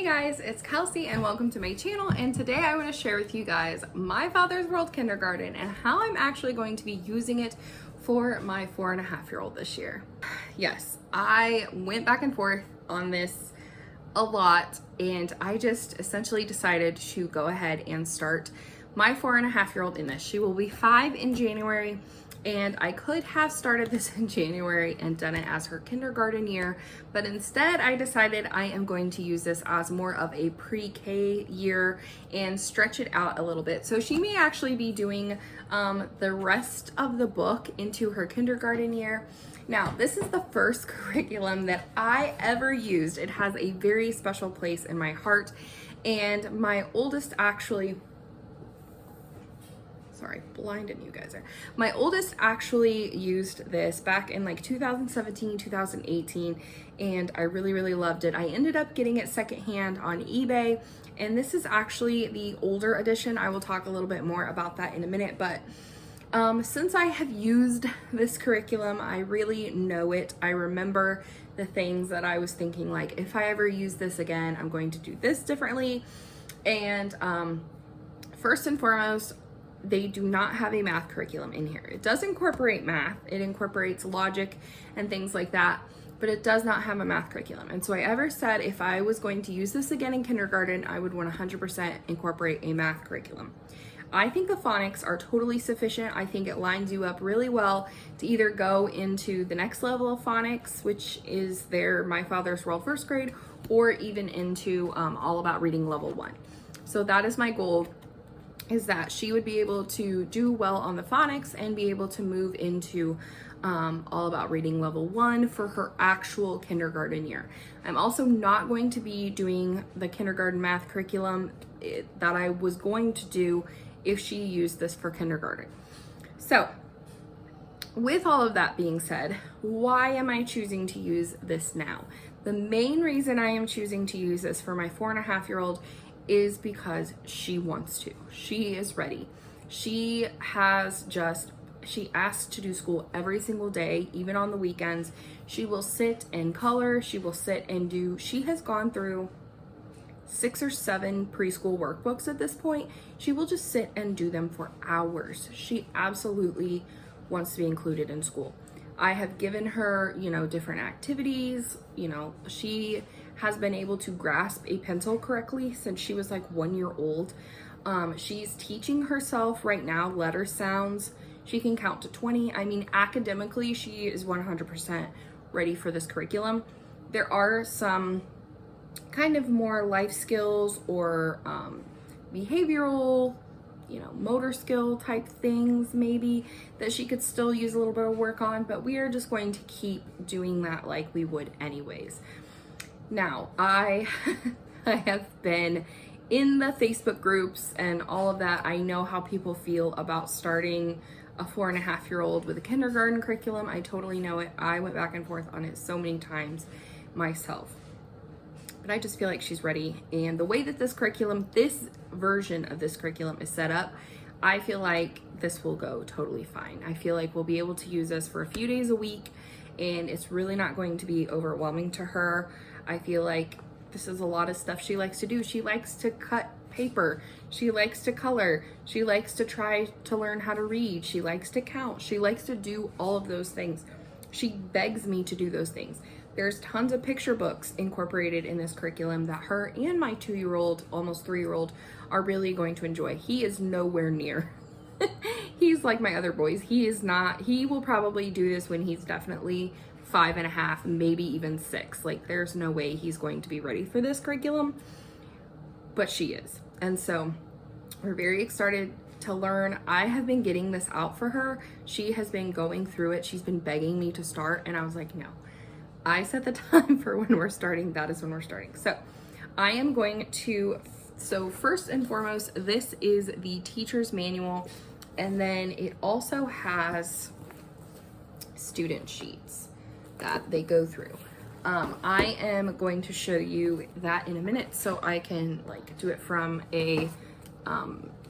guys, it's Kelsey and welcome to my channel, and today I want to share with you guys my Father's World Kindergarten and how I'm actually going to be using it for my 4.5-year-old this year. Yes, I went back and forth on this a lot, and I just essentially decided to go ahead and start my 4.5-year-old in this. She will be 5 in January, and I could have started this in January and done it as her kindergarten year, but instead I decided I am going to use this as more of a pre-K year and stretch it out a little bit. So she may actually be doing the rest of the book into her kindergarten year. Now, this is the first curriculum that I ever used. It has a very special place in my heart, and my oldest actually, sorry, blinding you guys there. My oldest actually used this back in like 2017, 2018, and I really loved it. I ended up getting it secondhand on eBay, and this is actually the older edition. I will talk a little bit more about that in a minute, but since I have used this curriculum, I really know it. I remember the things that I was thinking, like, if I ever use this again, I'm going to do this differently. And first and foremost, they do not have a math curriculum in here. It does incorporate math. It incorporates logic and things like that, but it does not have a math curriculum. And so I ever said if I was going to use this again in kindergarten, I would 100% incorporate a math curriculum. I think the phonics are totally sufficient. I think it lines you up really well to either go into the next level of phonics, which is their My Father's World first grade, or even into All About Reading level 1. So that is my goal, is that she would be able to do well on the phonics and be able to move into All About Reading level 1 for her actual kindergarten year. I'm also not going to be doing the kindergarten math curriculum that I was going to do if she used this for kindergarten. So with all of that being said, why am I choosing to use this now? The main reason I am choosing to use this for my 4.5-year-old is because she wants to. She is ready. She asks to do school every single day, even on the weekends. She will sit and color. She will sit and do, she has gone through 6 or 7 preschool workbooks at this point. She will just sit and do them for hours. She absolutely wants to be included in school. I have given her, different activities. She has been able to grasp a pencil correctly since she was like 1 year old. She's teaching herself right now letter sounds. She can count to 20. I mean, academically, she is 100% ready for this curriculum. There are some kind of more life skills or behavioral, motor skill type things maybe that she could still use a little bit of work on, but we are just going to keep doing that like we would anyways. Now, I have been in the Facebook groups and all of that. I know how people feel about starting a 4.5-year-old with a kindergarten curriculum. I totally know it. I went back and forth on it so many times myself. But I just feel like she's ready. And the way that this version of this curriculum is set up, I feel like this will go totally fine. I feel like we'll be able to use this for a few days a week, and it's really not going to be overwhelming to her. I feel like this is a lot of stuff she likes to do. She likes to cut paper. She likes to color. She likes to try to learn how to read. She likes to count. She likes to do all of those things. She begs me to do those things. There's tons of picture books incorporated in this curriculum that her and my 2-year-old, almost 3-year-old, are really going to enjoy. He is nowhere near. He's like my other boys. He is not. He will probably do this when he's definitely 5.5, maybe even 6. Like, there's no way he's going to be ready for this curriculum, but she is. And so we're very excited to learn. I have been getting this out for her. She has been going through it. She's been begging me to start, and I was like, no. I set the time for when we're starting. That is when we're starting. So I am going to, first and foremost, this is the teacher's manual, and then it also has student sheets that they go through. I am going to show you that in a minute, so I can do it from a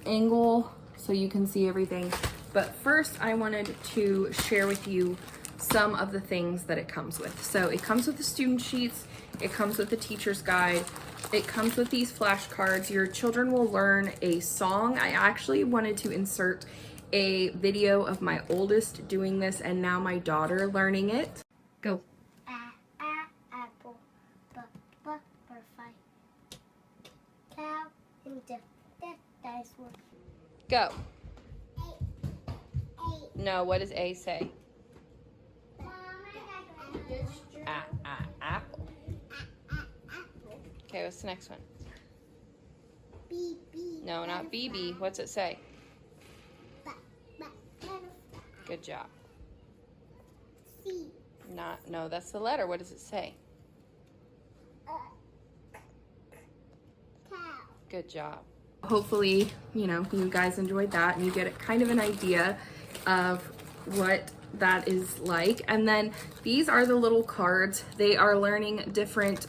angle so you can see everything. But first I wanted to share with you some of the things that it comes with. So it comes with the student sheets, it comes with the teacher's guide, it comes with these flashcards. Your children will learn a song. I actually wanted to insert a video of my oldest doing this and now my daughter learning it. Go. Apple, butterfly, cow, and dinosaur. Go. No, what does A say? Apple. Okay, what's the next one? B. No, not BB. What's it say? Good job. C. No, that's the letter. What does it say? Cow. Good job. Hopefully, you guys enjoyed that and you get kind of an idea of what that is like. And then these are the little cards. They are learning different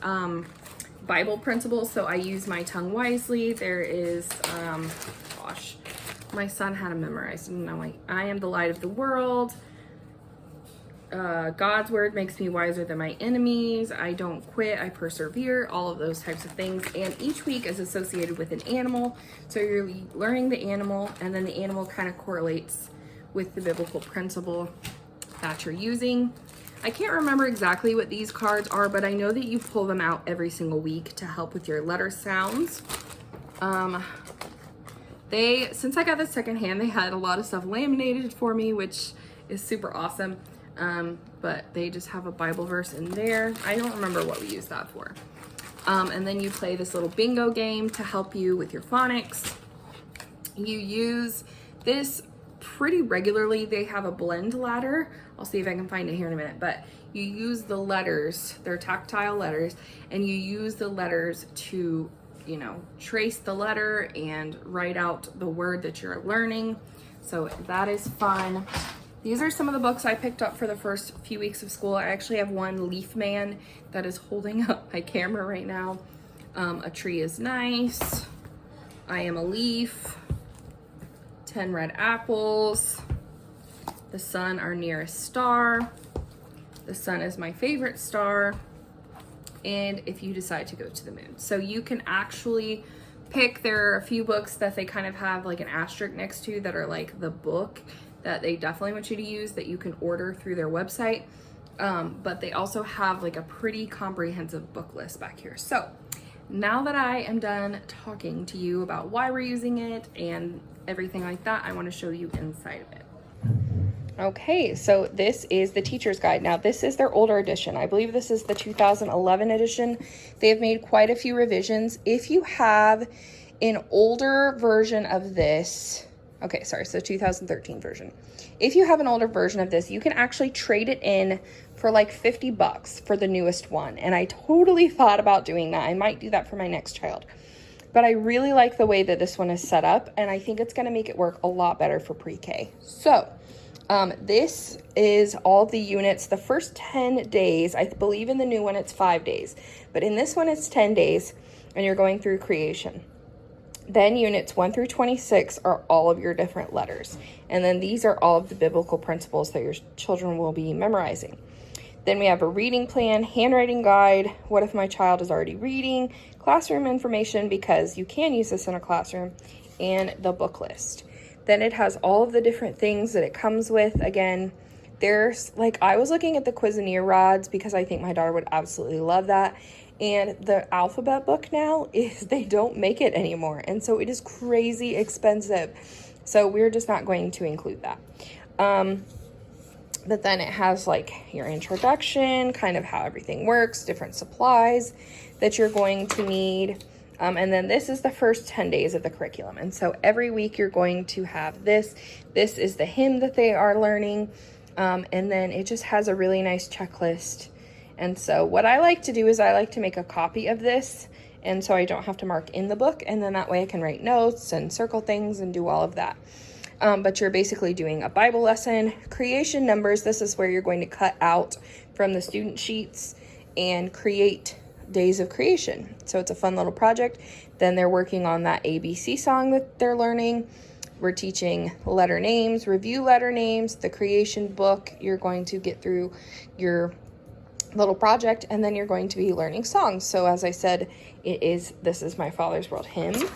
Bible principles. So I use my tongue wisely. There is, gosh, my son had them memorized. And I'm like, I am the light of the world. God's word makes me wiser than my enemies. I don't quit, I persevere, all of those types of things. And each week is associated with an animal. So you're learning the animal, and then the animal kind of correlates with the biblical principle that you're using. I can't remember exactly what these cards are, but I know that you pull them out every single week to help with your letter sounds. Since I got this secondhand, they had a lot of stuff laminated for me, which is super awesome. But they just have a Bible verse in there. I don't remember what we use that for. And then you play this little bingo game to help you with your phonics. You use this pretty regularly. They have a blend ladder. I'll see if I can find it here in a minute, but you use the letters, they're tactile letters, and you use the letters to, trace the letter and write out the word that you're learning. So that is fun. These are some of the books I picked up for the first few weeks of school. I actually have one leaf man that is holding up my camera right now. A Tree is Nice, I Am a Leaf, 10 Red Apples, The Sun, Our Nearest Star, The Sun is My Favorite Star, and If You Decide to Go to the Moon. So you can actually pick, there are a few books that they kind of have like an asterisk next to that are like the book that they definitely want you to use that you can order through their website. But they also have like a pretty comprehensive book list back here. So now that I am done talking to you about why we're using it and everything like that, I want to show you inside of it. Okay, so this is the teacher's guide. Now this is their older edition. I believe this is the 2011 edition. They have made quite a few revisions. If you have an older version of this, okay, sorry, so 2013 version. If you have an older version of this, you can actually trade it in for like $50 for the newest one. And I totally thought about doing that. I might do that for my next child. But I really like the way that this one is set up, and I think it's gonna make it work a lot better for pre-K. So this is all the units. The first 10 days, I believe in the new one it's 5 days, but in this one it's 10 days, and you're going through creation. Then units 1 through 26 are all of your different letters. And then these are all of the biblical principles that your children will be memorizing. Then we have a reading plan, handwriting guide, what if my child is already reading, classroom information, because you can use this in a classroom, and the book list. Then it has all of the different things that it comes with. Again, there's like, I was looking at the Cuisinart rods because I think my daughter would absolutely love that. And the alphabet book now is, they don't make it anymore. And so it is crazy expensive. So we're just not going to include that. But then it has like your introduction, kind of how everything works, different supplies that you're going to need. And then this is the first 10 days of the curriculum. And so every week you're going to have this. This is the hymn that they are learning. And then it just has a really nice checklist. And so what I like to do is I like to make a copy of this, and so I don't have to mark in the book, and then that way I can write notes and circle things and do all of that. But you're basically doing a Bible lesson. Creation numbers, this is where you're going to cut out from the student sheets and create days of creation. So it's a fun little project. Then they're working on that ABC song that they're learning. we're teaching letter names, review letter names, the creation book. You're going to get through your little project, and then you're going to be learning songs. So as I said, this is My Father's World hymn.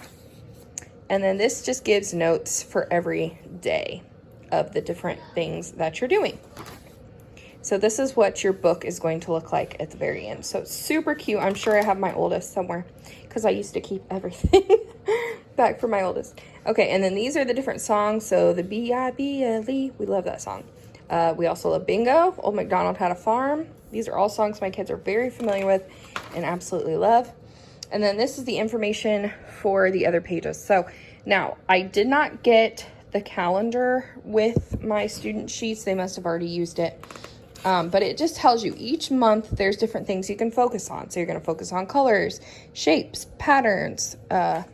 And then this just gives notes for every day of the different things that you're doing. So this is what your book is going to look like at the very end. So it's super cute. I'm sure I have my oldest somewhere because I used to keep everything back for my oldest. Okay, and then these are the different songs. So the B-I-B-L-E, we love that song. We also love Bingo, Old MacDonald Had a Farm. These are all songs my kids are very familiar with and absolutely love. And then this is the information for the other pages. So now I did not get the calendar with my student sheets. They must have already used it. But it just tells you each month there's different things you can focus on. So you're going to focus on colors, shapes, patterns, and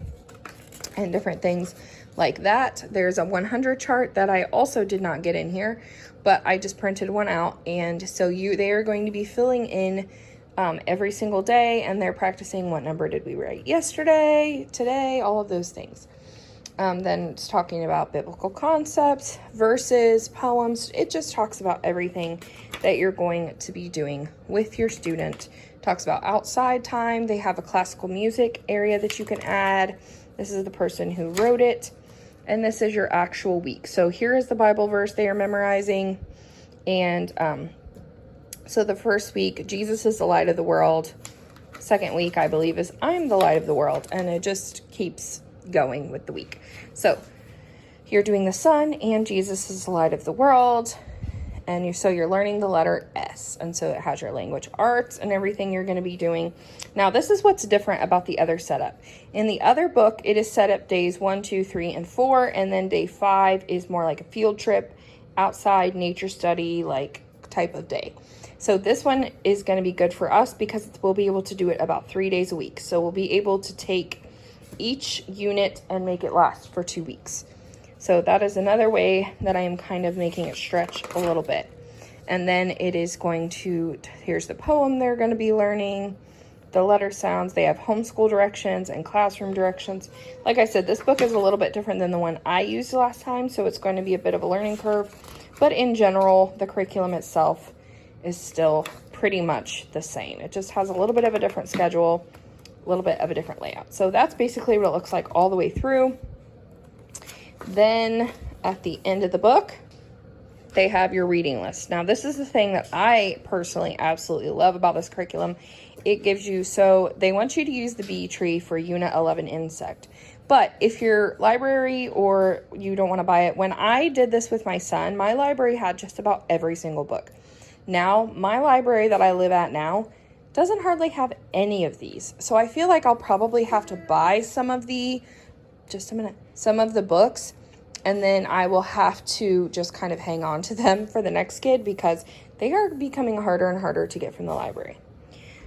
different things like that. There's a 100 chart that I also did not get in here, but I just printed one out. And so they are going to be filling in every single day, and they're practicing what number did we write yesterday, today, all of those things. Then it's talking about biblical concepts, verses, poems. It just talks about everything that you're going to be doing with your student. Talks about outside time. They have a classical music area that you can add. This is the person who wrote it. And this is your actual week. So here is the Bible verse they are memorizing. And so the first week, Jesus is the light of the world. Second week, I believe, is I'm the light of the world. And it just keeps going with the week. So you're doing the sun, and Jesus is the light of the world. And you're learning the letter S. And so it has your language arts and everything you're going to be doing. Now, this is what's different about the other setup. In the other book, it is set up days 1, 2, 3, and 4. And then day 5 is more like a field trip, outside nature study, like type of day. So this one is going to be good for us because we'll be able to do it about 3 days a week. So we'll be able to take each unit and make it last for 2 weeks. So that is another way that I am kind of making it stretch a little bit. And then it is going to, here's the poem they're going to be learning, the letter sounds. They have homeschool directions and classroom directions. Like I said, this book is a little bit different than the one I used last time, so it's going to be a bit of a learning curve. But in general, the curriculum itself is still pretty much the same. It just has a little bit of a different schedule, a little bit of a different layout. So that's basically what it looks like all the way through. Then at the end of the book, they have your reading list. Now, this is the thing that I personally absolutely love about this curriculum. It gives you, so they want you to use the bee tree for Unit 11 insect. But if your library or you don't want to buy it, when I did this with my son, my library had just about every single book. Now, my library that I live at now doesn't hardly have any of these. So I feel like I'll probably have to buy some of the books, and then I will have to just kind of hang on to them for the next kid because they are becoming harder and harder to get from the library.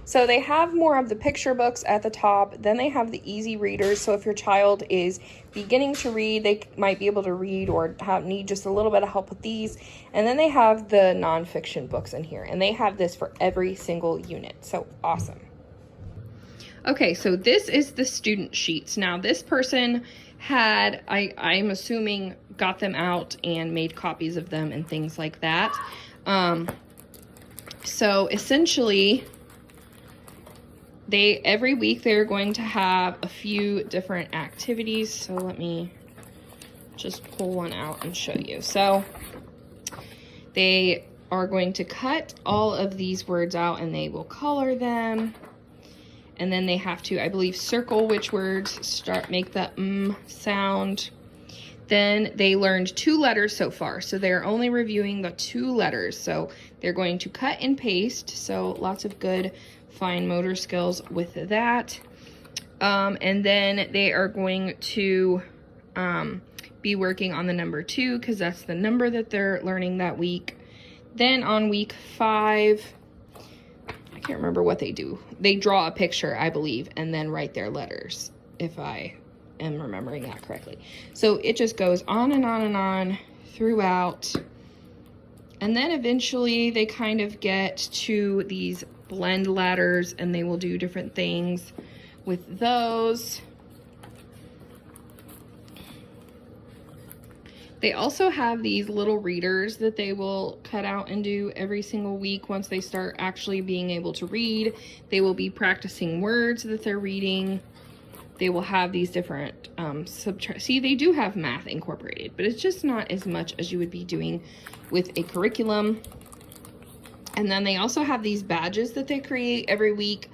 So they have more of the picture books at the top. Then they have the easy readers. So if your child is beginning to read, they might be able to read or need just a little bit of help with these. And then they have the nonfiction books in here. And they have this for every single unit. So awesome. Okay, so this is the student sheets. Now this person had, I'm assuming, got them out and made copies of them and things like that. So essentially, every week they're going to have a few different activities. So let me just pull one out and show you. So they are going to cut all of these words out and they will color them. And then they have to, I believe, circle which words make the sound. Then they learned 2 letters so far. So they're only reviewing the 2 letters. So they're going to cut and paste. So lots of good fine motor skills with that. And then they are going to be working on the number 2 because that's the number that they're learning that week. Then on week 5, I can't remember what they do. They draw a picture, I believe, and then write their letters, if I am remembering that correctly. So it just goes on and on and on throughout. And then eventually they kind of get to these blend ladders and they will do different things with those. They also have these little readers that they will cut out and do every single week. Once they start actually being able to read, they will be practicing words that they're reading. They will have these different see, they do have math incorporated, but it's just not as much as you would be doing with a curriculum. And then they also have these badges that they create every week.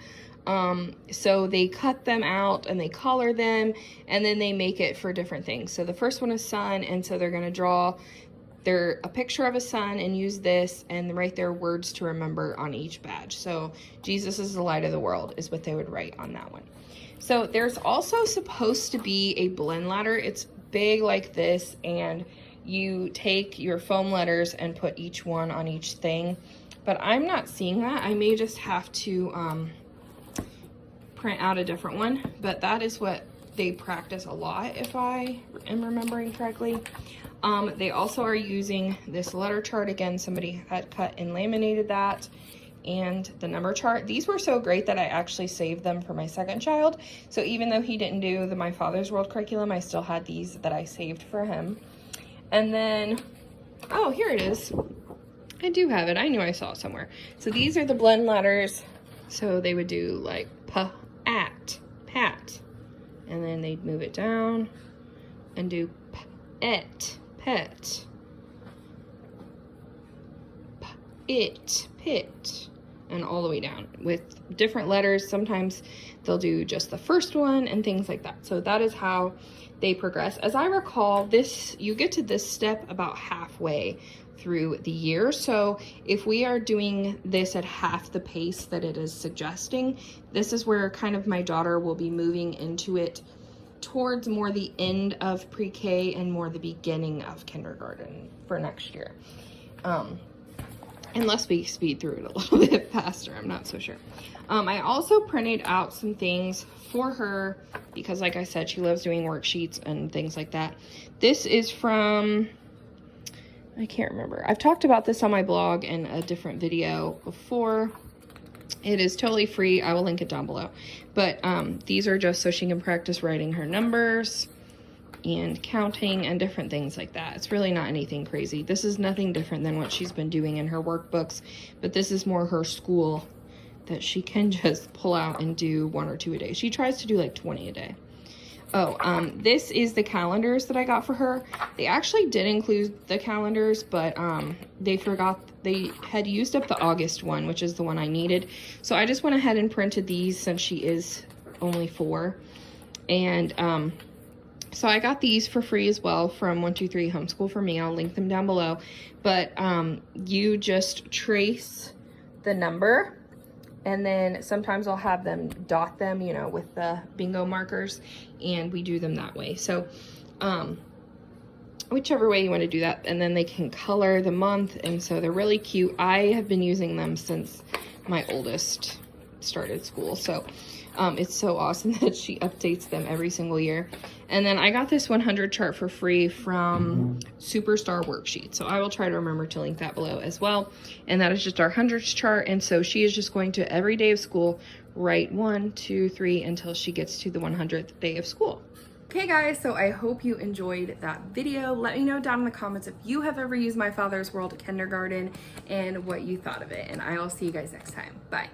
So they cut them out and they color them, and then they make it for different things. So the first one is sun, and so they're going to draw a picture of a sun and use this and write their words to remember on each badge. So Jesus is the light of the world is what they would write on that one. So there's also supposed to be a blend ladder. It's big like this, and you take your foam letters and put each one on each thing, but I'm not seeing that. I may just have to print out a different one, but that is what they practice a lot, if I am remembering correctly. They also are using this letter chart. Again, somebody had cut and laminated that, and the number chart. These were so great that I actually saved them for my second child. So even though he didn't do the My Father's World curriculum, I still had these that I saved for him. And then, oh, here it is. I do have it. I knew I saw it somewhere. So these are the blend letters. So they would do like pat, and then they'd move it down and do pet, pit, and all the way down with different letters. Sometimes they'll do just the first one and things like that. So that is how they progress. As I recall, you get to this step about halfway through the year. So if we are doing this at half the pace that it is suggesting, this is where kind of my daughter will be moving into it towards more the end of pre-K and more the beginning of kindergarten for next year. Unless we speed through it a little bit faster, I'm not so sure. I also printed out some things for her because, like I said, she loves doing worksheets and things like that. This is from, I can't remember. I've talked about this on my blog in a different video before. It is totally free. I will link it down below. But these are just so she can practice writing her numbers and counting and different things like that. It's really not anything crazy. This is nothing different than what she's been doing in her workbooks, but this is more her school that she can just pull out and do 1 or 2 a day. She tries to do like 20 a day. Oh, this is the calendars that I got for her. They actually did include the calendars, but they forgot, they had used up the August one, which is the one I needed. So I just went ahead and printed these since she is only 4. And so I got these for free as well from 123 Homeschool for Me. I'll link them down below. But you just trace the number, and then sometimes I'll have them dot them, you know, with the bingo markers, and we do them that way. So whichever way you want to do that, and then they can color the month, and so they're really cute. I have been using them since my oldest started school, so it's so awesome that she updates them every single year. And then I got this 100 chart for free from Superstar Worksheet, so I will try to remember to link that below as well. And that is just our hundreds chart, and so she is just going to every day of school write 1, 2, 3 until she gets to the 100th day of school. Okay guys, so I hope you enjoyed that video. Let me know down in the comments if you have ever used My Father's World Kindergarten and what you thought of it, and I will see you guys next time. Bye.